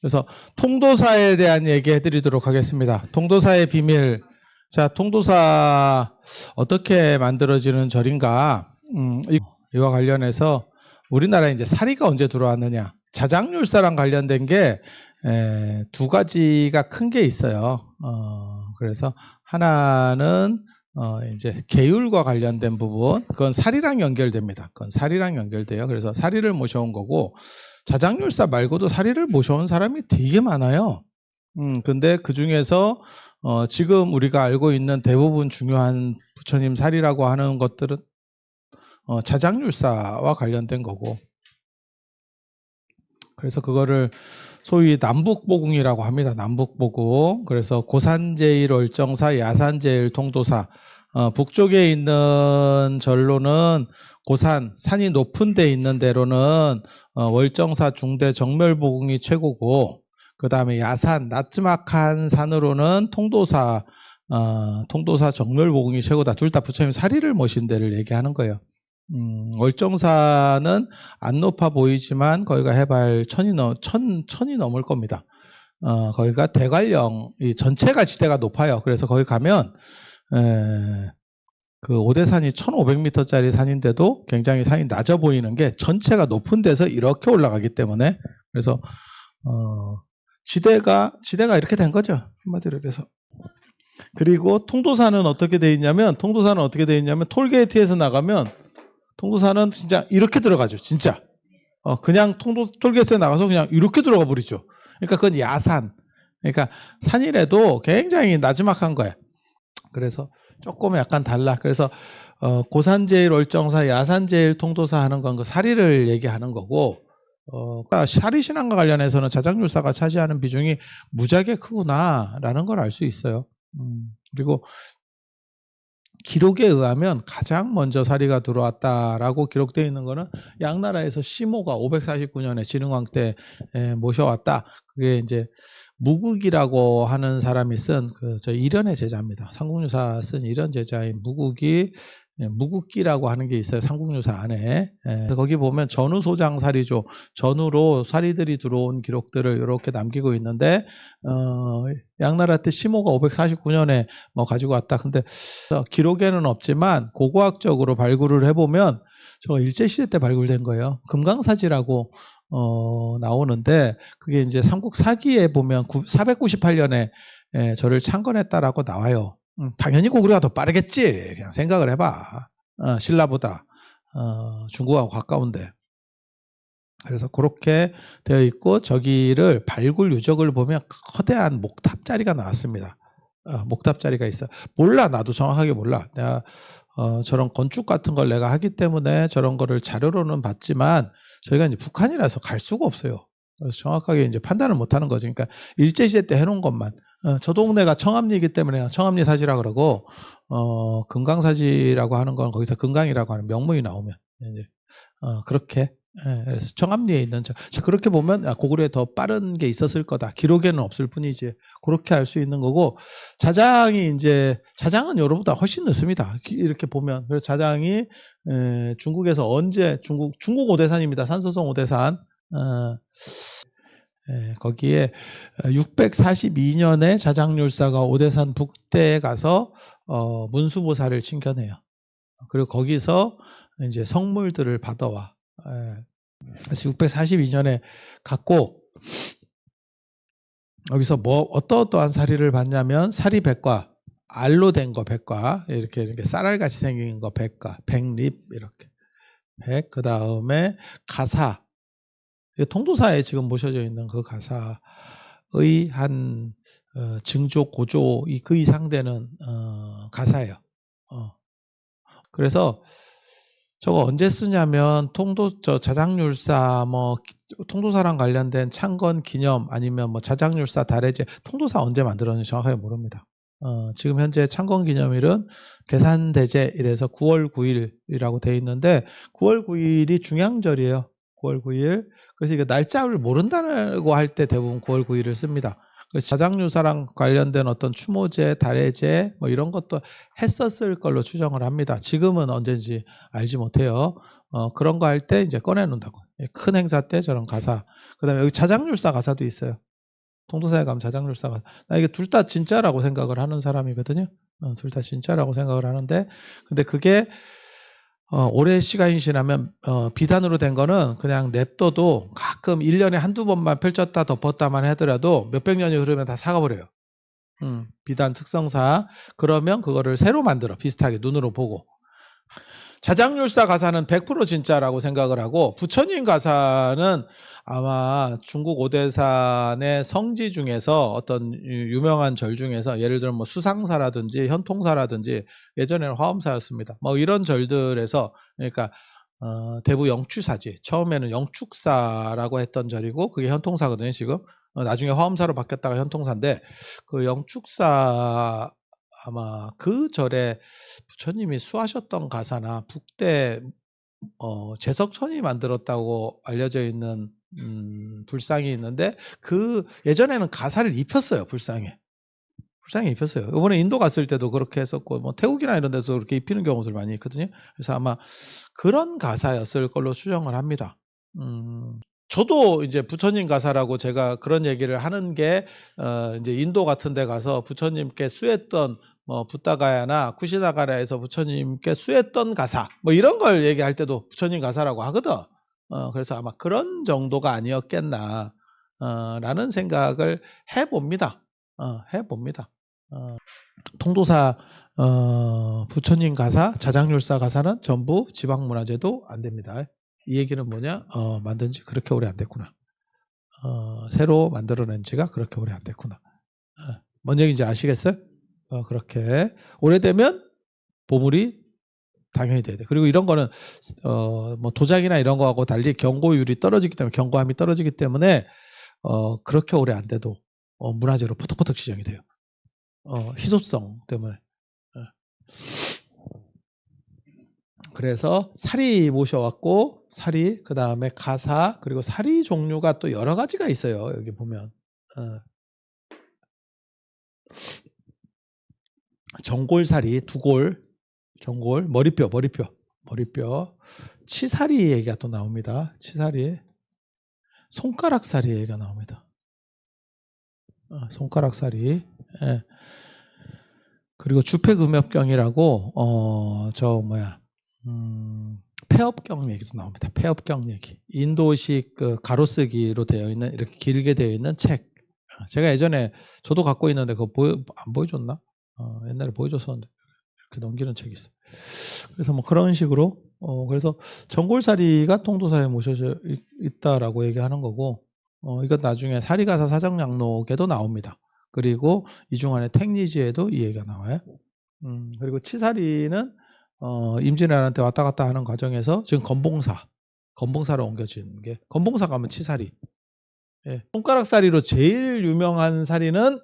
그래서 통도사에 대한 얘기 해드리도록 하겠습니다. 통도사의 비밀. 자, 통도사 어떻게 만들어지는 절인가? 이와 관련해서 우리나라에 이제 사리가 언제 들어왔느냐? 자작률사랑 관련된 게 두 가지가 큰 게 있어요. 그래서 하나는 이제 계율과 관련된 부분, 그건 사리랑 연결됩니다. 그건 사리랑 연결돼요. 그래서 사리를 모셔온 거고, 자작률사 말고도 사리를 모셔온 사람이 되게 많아요. 근데 그 중에서 지금 우리가 알고 있는 대부분 중요한 부처님 사리라고 하는 것들은 자작률사와 관련된 거고, 그래서 그거를 소위 남북보궁이라고 합니다. 남북보궁. 그래서 고산제일 월정사, 야산제일 통도사. 북쪽에 있는 절로는 고산, 산이 높은 데 있는 데로는 월정사, 중대, 정멸보궁이 최고고, 그 다음에 야산, 나츠막한 산으로는 통도사, 정멸보궁이 최고다. 둘 다 부처님 사리를 모신 데를 얘기하는 거예요. 월정사는 안 높아 보이지만 거기가 해발 천이 넘을 겁니다. 거기가 대관령, 이 전체가 지대가 높아요. 그래서 거기 가면 그 오대산이 1500m짜리 산인데도 굉장히 산이 낮아 보이는 게 전체가 높은 데서 이렇게 올라가기 때문에, 그래서 지대가 이렇게 된 거죠. 한마디로 해서. 그리고 통도사는 어떻게 돼 있냐면 톨게이트에서 나가면 통도사는 진짜 이렇게 들어가죠. 진짜. 그냥 톨게이트에 나가서 그냥 이렇게 들어가 버리죠. 그러니까 그건 야산. 그러니까 산이라도 굉장히 나지막한 거야. 그래서 조금 약간 달라. 그래서 고산제일 월정사, 야산제일 통도사 하는 건 그 사리를 얘기하는 거고, 그러니까 사리 신앙과 관련해서는 자작률사가 차지하는 비중이 무지하게 크구나라는 걸 알 수 있어요. 그리고 기록에 의하면 가장 먼저 사리가 들어왔다라고 기록되어 있는 거는 양나라에서 시모가 549년에 진흥왕 때 모셔왔다. 그게 이제 무국이라고 하는 사람이 쓴 저 일현의 제자입니다. 삼국유사 쓴 일현 제자인 무국기라고 하는 게 있어요. 삼국유사 안에. 그래서 거기 보면 전후 소장 사리조, 전후로 사리들이 들어온 기록들을 이렇게 남기고 있는데, 양나라 때 시모가 549년에 뭐 가지고 왔다. 근데 기록에는 없지만 고고학적으로 발굴을 해보면 저 일제시대 때 발굴된 거예요. 금강사지라고 나오는데, 그게 이제 삼국 사기에 보면 498년에 저를 창건했다라고 나와요. 당연히 고구려가 더 빠르겠지. 그냥 생각을 해봐. 신라보다 중국하고 가까운데. 그래서 그렇게 되어 있고, 저기를 발굴 유적을 보면 거대한 목탑자리가 나왔습니다. 목탑자리가 있어. 몰라, 나도 정확하게 몰라. 내가 저런 건축 같은 걸 내가 하기 때문에 저런 거를 자료로는 봤지만 저희가 이제 북한이라서 갈 수가 없어요. 그래서 정확하게 이제 판단을 못 하는 거지. 그러니까 일제시대 때 해놓은 것만. 저 동네가 청암리이기 때문에 청암리 사지라 그러고, 금강사지라고 하는 건 거기서 금강이라고 하는 명문이 나오면 이제 그렇게. 그래서 청암리에 있는 그렇게 보면 고구려에 더 빠른 게 있었을 거다. 기록에는 없을 뿐이지. 그렇게 알 수 있는 거고, 자장은 여러분보다 훨씬 늦습니다. 이렇게 보면. 그래서 자장이 중국에서 언제 중국 오대산입니다. 산소성 오대산. 거기에 642년에 자작률사가 오대산 북대에 가서 문수보살을 칭견해요. 그리고 거기서 이제 성물들을 받아와. 그래서 642년에 갔고, 여기서 어떠한 사리를 받냐면 사리 백과, 알로 된 거 백과, 이렇게 쌀알같이 생긴 거 백과, 백립 이렇게 그 다음에 가사, 통도사에 지금 모셔져 있는 그 가사의 한 증조, 고조 그 이상 되는 가사예요. 그래서 저거 언제 쓰냐면 자작률사 통도사랑 관련된 창건 기념 아니면 자작률사 달해제, 통도사 언제 만들었는지 정확하게 모릅니다. 지금 현재 창건 기념일은 계산대제 이래서 9월 9일이라고 돼 있는데 9월 9일이 중양절이에요. 9월 9일. 그래서 이게 날짜를 모른다고 할 때 대부분 9월 9일을 씁니다. 그래서 자작률사랑 관련된 어떤 추모제, 달해제 이런 것도 했었을 걸로 추정을 합니다. 지금은 언제인지 알지 못해요. 그런 거 할 때 이제 꺼내 놓는다고. 큰 행사 때 저런 가사. 그다음에 여기 자작률사 가사도 있어요. 통도사에 가면 자작률사가 나 이게 둘 다 진짜라고 생각을 하는 사람이거든요. 둘 다 진짜라고 생각을 하는데 근데 그게 오래 시간이 지나면 비단으로 된 거는 그냥 냅둬도 가끔 1년에 한두 번만 펼쳤다 덮었다만 하더라도 몇백 년이 흐르면 다 사가버려요. 비단 특성사. 그러면 그거를 새로 만들어. 비슷하게 눈으로 보고. 자작률사 가사는 100% 진짜라고 생각을 하고 부처님 가사는 아마 중국 오대산의 성지 중에서 어떤 유명한 절 중에서 예를 들면 뭐 수상사라든지 현통사라든지 예전에는 화엄사였습니다. 뭐 이런 절들에서 그러니까 대부 영추사지. 처음에는 영축사라고 했던 절이고 그게 현통사거든요. 지금 나중에 화엄사로 바뀌었다가 현통사인데 그 영축사 아마 그 절에 부처님이 수하셨던 가사나 북대 제석천이 만들었다고 알려져 있는 불상이 있는데 그 예전에는 가사를 입혔어요. 불상에 입혔어요. 이번에 인도 갔을 때도 그렇게 했었고 뭐 태국이나 이런 데서 그렇게 입히는 경우들 많이 있거든요. 그래서 아마 그런 가사였을 걸로 추정을 합니다. 저도 이제 부처님 가사라고 제가 그런 얘기를 하는 게 이제 인도 같은 데 가서 부처님께 수했던 뭐 붓다가야나 쿠시나가라에서 부처님께 수했던 가사 뭐 이런 걸 얘기할 때도 부처님 가사라고 하거든. 그래서 아마 그런 정도가 아니었겠나 라는 생각을 해봅니다. 통도사 부처님 가사, 자작률사 가사는 전부 지방문화재도 안 됩니다. 이 얘기는 뭐냐? 만든 지 그렇게 오래 안 됐구나. 새로 만들어낸 지가 그렇게 오래 안 됐구나. 뭔 얘기인지 아시겠어요? 그렇게 오래되면 보물이 당연히 돼야 돼. 그리고 이런 거는 뭐 도자기나 이런 거하고 달리 경고율이 떨어지기 때문에 경고함이 떨어지기 때문에 그렇게 오래 안 돼도 문화재로 포떡포떡 지정이 돼요. 희소성 때문에. 그래서 사리 모셔왔고 사리 그 다음에 가사 그리고 사리 종류가 또 여러 가지가 있어요. 여기 보면 정골사리 두골 정골 머리뼈 치사리 얘기가 또 나옵니다. 치사리 손가락사리 얘기가 나옵니다. 손가락사리 그리고 주패금엽경이라고 폐업경 얘기도 나옵니다. 폐업경 얘기. 인도식 그 가로쓰기로 되어 있는 이렇게 길게 되어 있는 책. 제가 예전에 저도 갖고 있는데 그거 안 보여줬나? 옛날에 보여줬었는데 이렇게 넘기는 책이 있어요. 그래서 뭐 그런 식으로 그래서 정골사리가 통도사에 모셔져 있다라고 얘기하는 거고 이건 나중에 사리가사 사정양록에도 나옵니다. 그리고 이중안의 택리지에도 이 얘기가 나와요. 그리고 치사리는 임진왜란한테 왔다 갔다 하는 과정에서 지금 건봉사로 옮겨진 게 건봉사 가면 치사리. 예. 손가락사리로 제일 유명한 사리는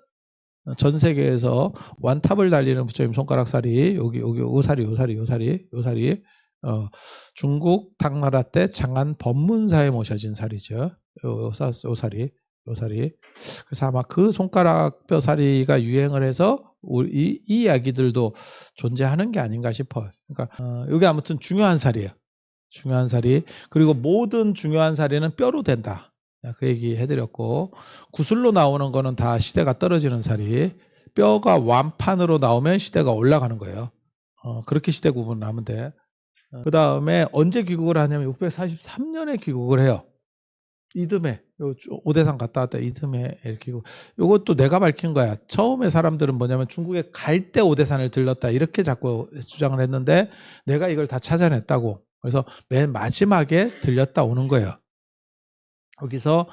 전 세계에서 완탑을 달리는 부처님 손가락사리 여기 요사리 중국 당나라 때 장안 법문사에 모셔진 사리죠. 요사리. 그래서 아마 그 손가락뼈 사리가 유행을 해서 이 이야기들도 존재하는 게 아닌가 싶어요. 그러니까 이게 아무튼 중요한 사리예요. 중요한 사리. 그리고 모든 중요한 사리는 뼈로 된다. 그 얘기 해드렸고 구슬로 나오는 거는 다 시대가 떨어지는 사리. 뼈가 완판으로 나오면 시대가 올라가는 거예요. 그렇게 시대 구분을 하면 돼. 그 다음에 언제 귀국을 하냐면 643년에 귀국을 해요. 이듬해 오대산 갔다 왔다 이듬해 이렇게 이것도 내가 밝힌 거야. 처음에 사람들은 뭐냐면 중국에 갈 때 오대산을 들렀다 이렇게 자꾸 주장을 했는데 내가 이걸 다 찾아냈다고. 그래서 맨 마지막에 들렸다 오는 거예요. 여기서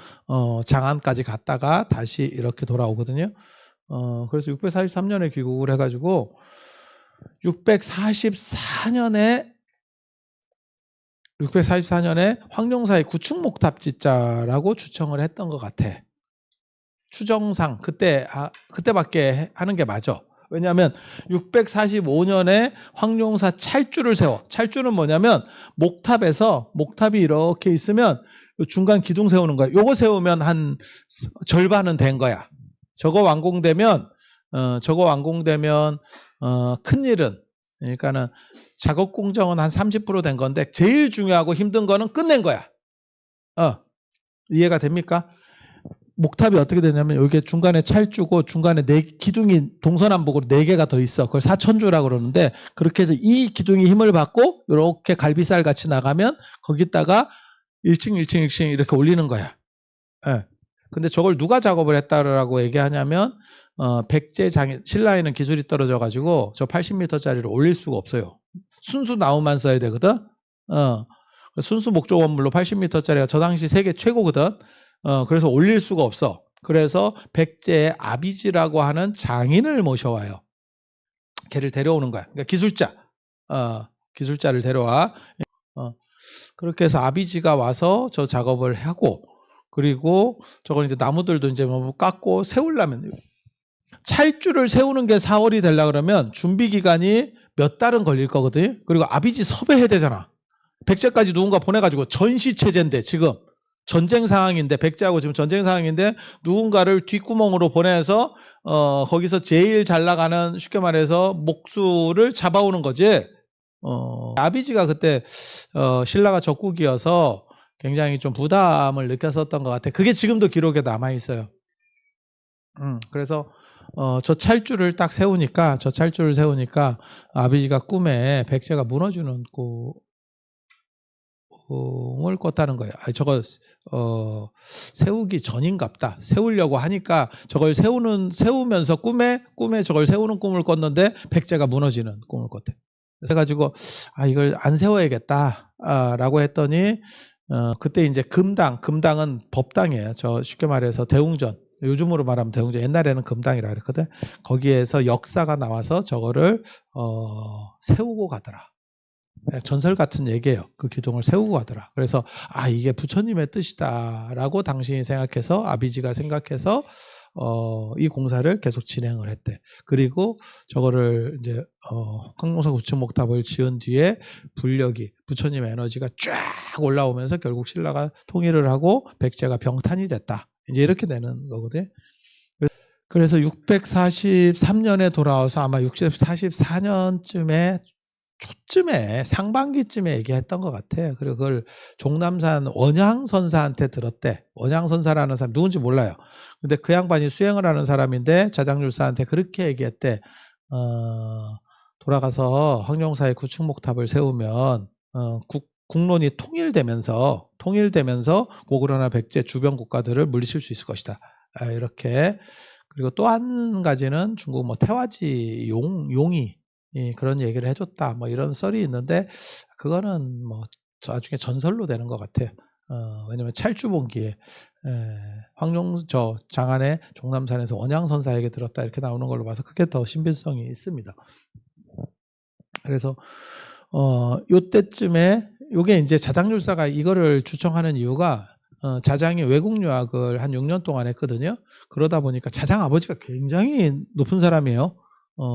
장안까지 갔다가 다시 이렇게 돌아오거든요. 그래서 643년에 귀국을 해가지고 644년에 황룡사의 구축목탑지자라고 추청을 했던 것 같아. 추정상 그때밖에 하는 게 맞아. 왜냐하면 645년에 황룡사 찰주를 세워. 찰주는 뭐냐면 목탑이 이렇게 있으면 중간 기둥 세우는 거야. 요거 세우면 한 절반은 된 거야. 저거 완공되면 큰일은 그러니까는 작업 공정은 한 30% 된 건데 제일 중요하고 힘든 거는 끝낸 거야. 이해가 됩니까? 목탑이 어떻게 되냐면 이게 중간에 찰주고 중간에 기둥이 동서남북으로 4개가 더 있어. 그걸 사천주라고 그러는데 그렇게 해서 이 기둥이 힘을 받고 이렇게 갈비살 같이 나가면 거기다가 1층, 1층, 1층 이렇게 올리는 거야. 예. 근데 저걸 누가 작업을 했다라고 얘기하냐면 백제 장인 신라에는 기술이 떨어져 가지고 저 80m짜리를 올릴 수가 없어요. 순수 나무만 써야 되거든. 순수 목조 원물로 80m짜리가 저 당시 세계 최고거든. 그래서 올릴 수가 없어. 그래서 백제의 아비지라고 하는 장인을 모셔와요. 걔를 데려오는 거야. 그러니까 기술자. 기술자를 데려와. 그렇게 해서 아비지가 와서 저 작업을 하고 그리고 저건 이제 나무들도 이제 뭐 깎고 세우려면 찰주를 세우는 게 4월이 되려 그러면 준비 기간이 몇 달은 걸릴 거거든요. 그리고 아비지 섭외해야 되잖아. 백제까지 누군가 보내가지고 전시 체제인데 지금 전쟁 상황인데 백제하고 지금 전쟁 상황인데 누군가를 뒷구멍으로 보내서 거기서 제일 잘 나가는 쉽게 말해서 목수를 잡아오는 거지. 아비지가 그때 신라가 적국이어서 굉장히 좀 부담을 느꼈었던 것 같아. 그게 지금도 기록에 남아 있어요. 그래서 저 찰주를 딱 세우니까 아비지가 꿈에 백제가 무너지는 꿈을 꿨다는 거예요. 아니, 저거 세우기 전인갑다. 세우려고 하니까 저걸 세우면서 꿈에 저걸 세우는 꿈을 꿨는데 백제가 무너지는 꿈을 꿨대. 그래가지고 이걸 안 세워야겠다라고 했더니 그때 이제 금당은 법당이에요. 저 쉽게 말해서 대웅전. 요즘으로 말하면 대웅전. 옛날에는 금당이라 그랬거든. 거기에서 역사가 나와서 저거를 세우고 가더라. 전설 같은 얘기예요. 그 기둥을 세우고 가더라. 그래서 이게 부처님의 뜻이다라고 당신이 생각해서 아비지가 생각해서 이 공사를 계속 진행을 했대. 그리고 저거를 이제 황룡사 구층목탑을 지은 뒤에 불력이 부처님의 에너지가 쫙 올라오면서 결국 신라가 통일을 하고 백제가 병탄이 됐다. 이제 이렇게 되는 거거든. 그래서 643년에 돌아와서 아마 644년쯤에 초쯤에 상반기쯤에 얘기했던 것 같아요. 그리고 그걸 종남산 원향선사한테 들었대. 원향선사라는 사람 누군지 몰라요. 근데 그 양반이 수행을 하는 사람인데 자장률사한테 그렇게 얘기했대. 돌아가서 황룡사의 구층목탑을 세우면 국론이 통일되면서 고구려나 백제 주변 국가들을 물리칠 수 있을 것이다. 이렇게. 그리고 또 한 가지는 중국 뭐 태화지 용이 그런 얘기를 해줬다. 뭐 이런 썰이 있는데 그거는 뭐 나중에 전설로 되는 것 같아요. 왜냐면 찰주봉기에 장안의 종남산에서 원향선사에게 들었다 이렇게 나오는 걸로 봐서 그게 더 신빙성이 있습니다. 그래서 요때쯤에 요게 이제 자장률사가 이거를 주청하는 이유가 자장이 외국 유학을 한 6년 동안 했거든요. 그러다 보니까 자장 아버지가 굉장히 높은 사람이에요.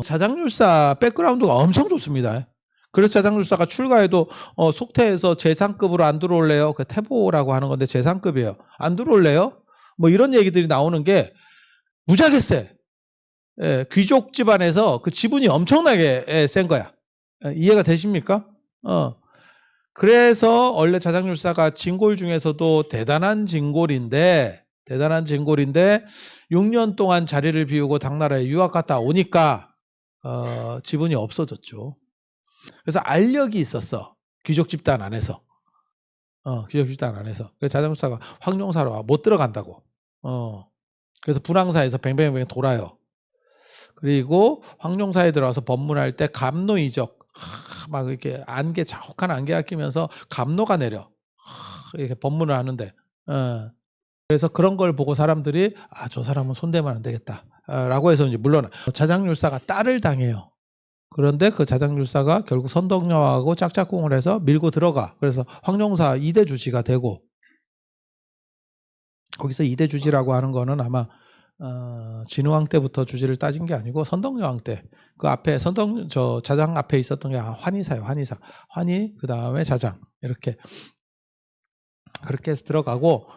자장률사 백그라운드가 엄청 좋습니다. 그래서 자장률사가 출가해도 속태에서 재상급으로 안 들어올래요. 그 태보라고 하는 건데 재상급이에요. 안 들어올래요? 뭐 이런 얘기들이 나오는 게 무지하게 세. 귀족 집안에서 그 지분이 엄청나게 센 거야. 이해가 되십니까? 그래서 원래 자장률사가 진골 중에서도 대단한 진골인데 6년 동안 자리를 비우고 당나라에 유학 갔다 오니까 지분이 없어졌죠. 그래서 알력이 있었어. 귀족 집단 안에서. 그래서 자장률사가 황룡사로 못 들어간다고. 그래서 분황사에서 뱅뱅뱅 돌아요. 그리고 황룡사에 들어와서 법문할 때 감노이적 막 이렇게 자욱한 안개가 끼면서 감노가 내려 이렇게 법문을 하는데 그래서 그런 걸 보고 사람들이 저 사람은 손대면 안 되겠다 라고 해서 이제 물론 자장률사가 딸을 당해요. 그런데 그 자장률사가 결국 선덕여하고 짝짝꿍을 해서 밀고 들어가. 그래서 황룡사 2대 주지가 되고 거기서 2대 주지라고 하는 거는 아마 진흥왕 때부터 주지를 따진 게 아니고 선덕여왕 때 그 앞에 자장 앞에 있었던 게 환희사예요. 환희 그 다음에 자장 이렇게 그렇게 해서 들어가고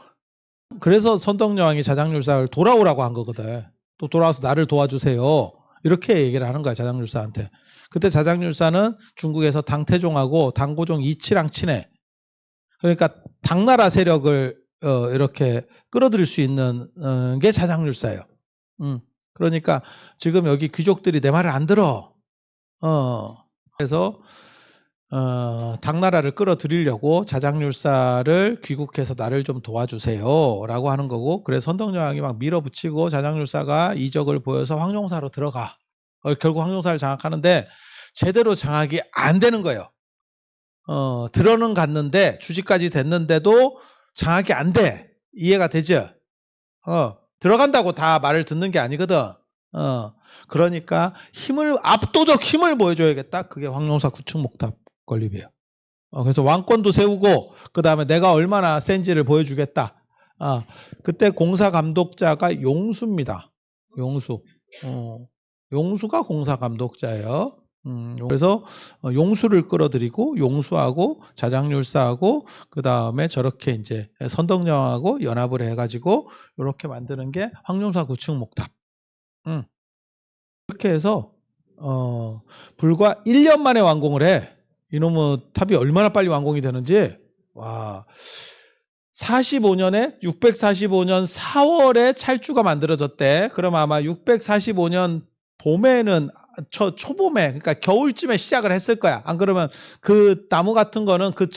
그래서 선덕여왕이 자장률사를 돌아오라고 한 거거든. 또 돌아와서 나를 도와주세요. 이렇게 얘기를 하는 거야 자장률사한테. 그때 자장률사는 중국에서 당태종하고 당고종 이치랑 친해. 그러니까 당나라 세력을 이렇게 끌어들일 수 있는 게 자장률사예요. 그러니까 지금 여기 귀족들이 내 말을 안 들어. 그래서 당나라를 끌어들이려고 자장률사를 귀국해서 나를 좀 도와주세요 라고 하는 거고, 그래서 선덕여왕이 막 밀어붙이고 자장률사가 이적을 보여서 황룡사로 들어가. 결국 황룡사를 장악하는데 제대로 장악이 안 되는 거예요. 들어는 갔는데 주지까지 됐는데도 장악이 안 돼. 이해가 되죠? 들어간다고 다 말을 듣는 게 아니거든. 그러니까 압도적 힘을 보여줘야겠다. 그게 황룡사 구축목탑 건립이에요. 그래서 왕권도 세우고 그 다음에 내가 얼마나 센지를 보여주겠다. 그때 공사 감독자가 용수입니다. 용수. 용수가 공사 감독자예요. 그래서 용수를 끌어들이고 용수하고 자장률사하고 그 다음에 저렇게 이제 선덕여왕하고 연합을 해가지고 이렇게 만드는 게 황룡사 구축목탑. 이렇게 해서 불과 1년 만에 완공을 해. 이놈의 탑이 얼마나 빨리 완공이 되는지. 와. 645년 4월에 찰주가 만들어졌대. 그럼 아마 645년 봄에는 초봄에, 그러니까 겨울쯤에 시작을 했을 거야. 안 그러면 그 나무 같은 거는 그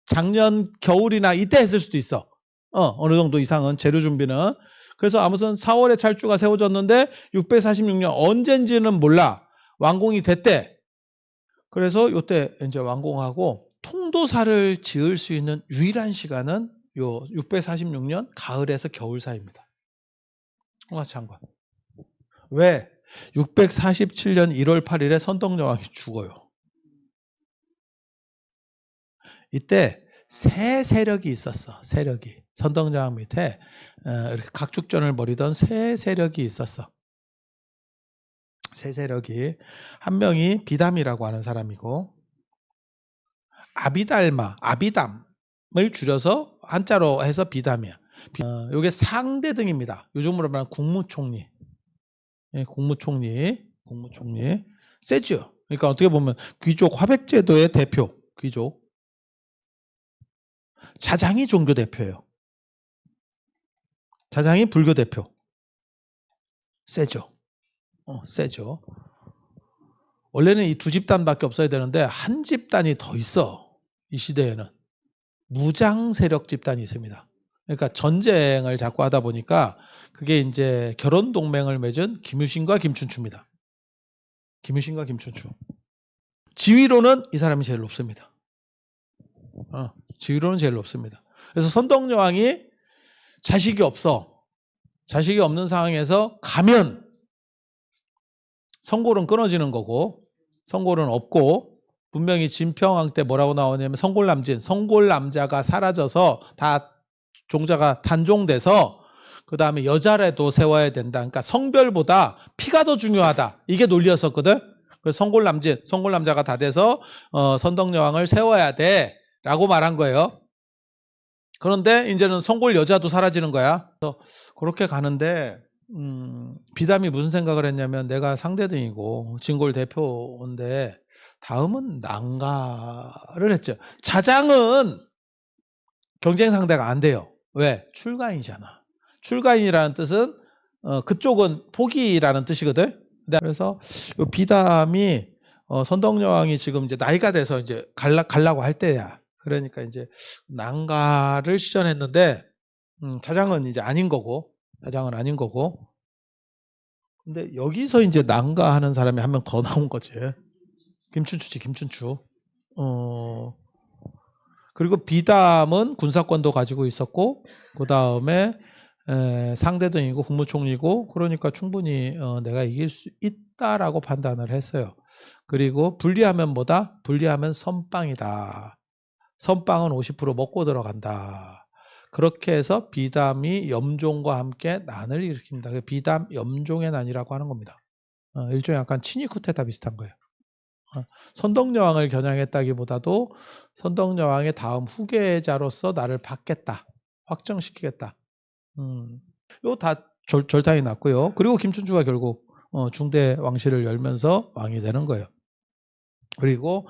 작년 겨울이나 이때 했을 수도 있어. 어느 정도 이상은 재료 준비는. 그래서 아무튼 4월에 찰주가 세워졌는데 646년 언젠지는 몰라. 완공이 됐대. 그래서 이때 이제 완공하고 통도사를 지을 수 있는 유일한 시간은 요 646년 가을에서 겨울 사이입니다. 통화창관. 왜? 647년 1월 8일에 선덕여왕이 죽어요. 이때 새 세력이 있었어. 세력이. 선덕여왕 밑에 이렇게 각축전을 벌이던 새 세력이 있었어. 새 세력이. 한 명이 비담이라고 하는 사람이고, 아비담을 줄여서 한자로 해서 비담이야. 이게 상대등입니다. 요즘으로 말하면 국무총리. 국무총리. 세죠. 그러니까 어떻게 보면 귀족 화백제도의 대표. 귀족. 자장이 종교 대표예요. 자장이 불교 대표. 세죠. 세죠. 원래는 이 두 집단밖에 없어야 되는데 한 집단이 더 있어. 이 시대에는. 무장 세력 집단이 있습니다. 그러니까 전쟁을 자꾸 하다 보니까 그게 이제 결혼 동맹을 맺은 김유신과 김춘추입니다. 김유신과 김춘추. 지위로는 이 사람이 제일 높습니다. 지위로는 제일 높습니다. 그래서 선덕여왕이 자식이 없어. 자식이 없는 상황에서 가면 성골은 끊어지는 거고, 성골은 없고, 분명히 진평왕 때 뭐라고 나오냐면 성골남자가 사라져서 다 종자가 단종돼서 그 다음에 여자라도 세워야 된다. 그러니까 성별보다 피가 더 중요하다. 이게 논리였었거든. 그래서 성골남자가 다 돼서 선덕여왕을 세워야 돼 라고 말한 거예요. 그런데 이제는 성골 여자도 사라지는 거야. 그래서 그렇게 가는데 비담이 무슨 생각을 했냐면, 내가 상대등이고 진골 대표인데 다음은 난가를 했죠. 자장은 경쟁 상대가 안 돼요. 왜? 출가인이잖아. 출가인이라는 뜻은 그쪽은 포기라는 뜻이거든. 그래서 비담이 선덕여왕이 지금 이제 나이가 돼서 이제 갈라고 할 때야. 그러니까 이제 난가를 시전했는데 자장은 이제 아닌 거고. 근데 여기서 이제 난가하는 사람이 한 명 더 나온 거지. 김춘추. 그리고 비담은 군사권도 가지고 있었고, 그 다음에 상대등이고 국무총리고, 그러니까 충분히 내가 이길 수 있다라고 판단을 했어요. 그리고 분리하면 뭐다? 분리하면 선빵이다. 선빵은 50% 먹고 들어간다. 그렇게 해서 비담이 염종과 함께 난을 일으킵니다. 비담 염종의 난이라고 하는 겁니다. 일종의 약간 친위 쿠데타 비슷한 거예요. 선덕여왕을 겨냥했다기보다도 선덕여왕의 다음 후계자로서 나를 받겠다. 확정시키겠다. 요 다 절탄이 났고요. 그리고 김춘추가 결국 중대 왕실을 열면서 왕이 되는 거예요. 그리고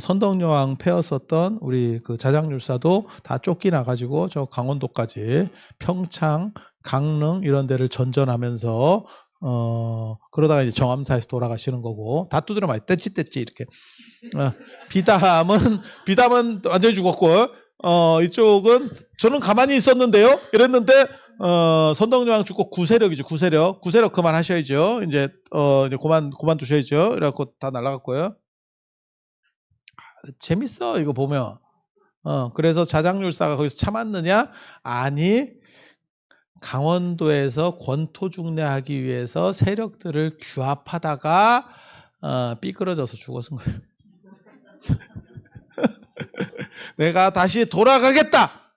선덕여왕 폐였었던 우리 그 자장률사도 다 쫓겨나가지고 저 강원도까지 평창, 강릉 이런 데를 전전하면서 그러다가 이제 정암사에서 돌아가시는 거고 다 두드려 맞 떼찌떼찌 이렇게 비담은 완전히 죽었고 이쪽은 저는 가만히 있었는데요 이랬는데 선덕여왕 죽고 구세력이죠. 구세력 그만하셔야죠. 이제 그만 두셔야죠. 이래갖고 다 날라갔고요. 재밌어 이거 보면. 그래서 자장률사가 거기서 참았느냐? 아니, 강원도에서 권토중래하기 위해서 세력들을 규합하다가 삐끄러져서 죽었은 거예요. 내가 다시 돌아가겠다.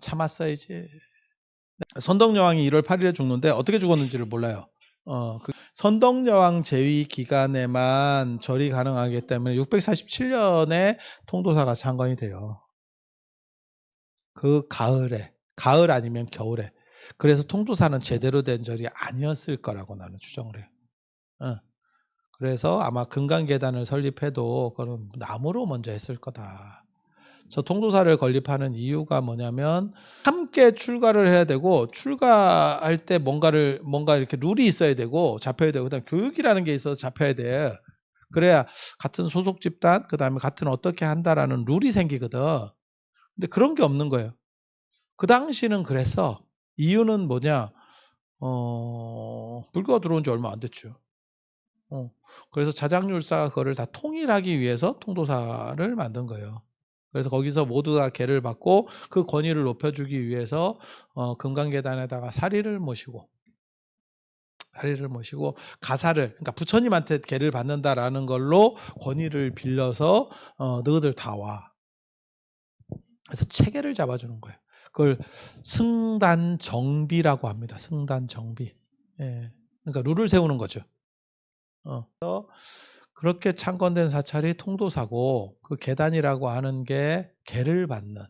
참았어야지. 선덕여왕이 1월 8일에 죽는데 어떻게 죽었는지를 몰라요. 그 선덕여왕 제위 기간에만 절이 가능하기 때문에 647년에 통도사가 창건이 돼요. 그 가을 아니면 겨울에. 그래서 통도사는 제대로 된 절이 아니었을 거라고 나는 추정을 해요. 그래서 아마 금강계단을 설립해도 그건 나무로 먼저 했을 거다. 저 통도사를 건립하는 이유가 뭐냐면 함께 출가를 해야 되고 출가할 때 뭔가 이렇게 룰이 있어야 되고 잡혀야 되고 그다음 교육이라는 게 있어서 잡혀야 돼. 그래야 같은 소속 집단 그다음에 같은 어떻게 한다라는 룰이 생기거든. 근데 그런 게 없는 거예요. 그 당시는 그랬어. 이유는 뭐냐? 불교가 들어온 지 얼마 안 됐죠. 그래서 자장률사가 그거를 다 통일하기 위해서 통도사를 만든 거예요. 그래서 거기서 모두 다 계를 받고 그 권위를 높여주기 위해서 금강계단에다가 사리를 모시고 가사를 그러니까 부처님한테 계를 받는다라는 걸로 권위를 빌려서 너희들 다 와. 그래서 체계를 잡아주는 거예요. 그걸 승단정비라고 합니다. 승단정비. 예. 그러니까 룰을 세우는 거죠. 그렇게 창건된 사찰이 통도사고 그 계단이라고 하는 게 계를 받는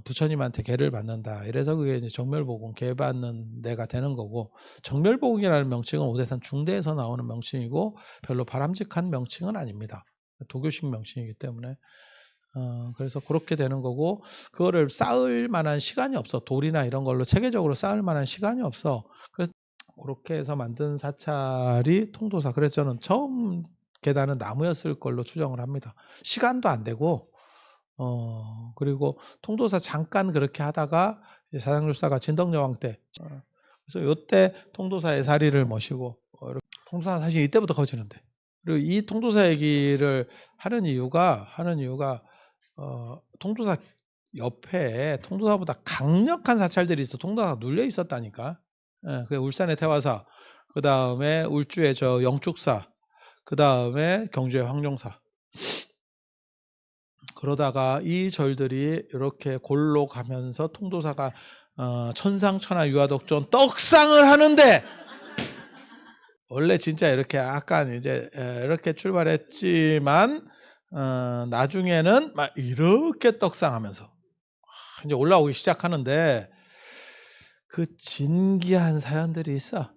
부처님한테 계를 받는다. 이래서 그게 이제 정멸보궁 계 받는 데가 되는 거고 정멸보궁이라는 명칭은 오대산 중대에서 나오는 명칭이고 별로 바람직한 명칭은 아닙니다. 도교식 명칭이기 때문에 그래서 그렇게 되는 거고 그거를 쌓을 만한 시간이 없어. 돌이나 이런 걸로 체계적으로 쌓을 만한 시간이 없어. 그래서 그렇게 해서 만든 사찰이 통도사. 그래서 저는 처음 계단은 나무였을 걸로 추정을 합니다. 시간도 안 되고 그리고 통도사 잠깐 그렇게 하다가 사장률사가 진덕여왕 때 그래서 요때 통도사의 사리를 모시고 통도사 사실 이때부터 커지는데 그리고 이 통도사 얘기를 하는 이유가 통도사 옆에 통도사보다 강력한 사찰들이 있어. 통도사가 눌려 있었다니까. 그 울산의 태화사, 그 다음에 울주의 저 영축사, 그 다음에 경주의 황룡사. 그러다가 이 절들이 이렇게 골로 가면서 통도사가 천상천하 유아독존 떡상을 하는데 원래 진짜 이렇게 약간 이제 이렇게 출발했지만 나중에는 막 이렇게 떡상하면서 이제 올라오기 시작하는데 그 진기한 사연들이 있어.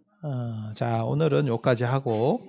자, 오늘은 여기까지 하고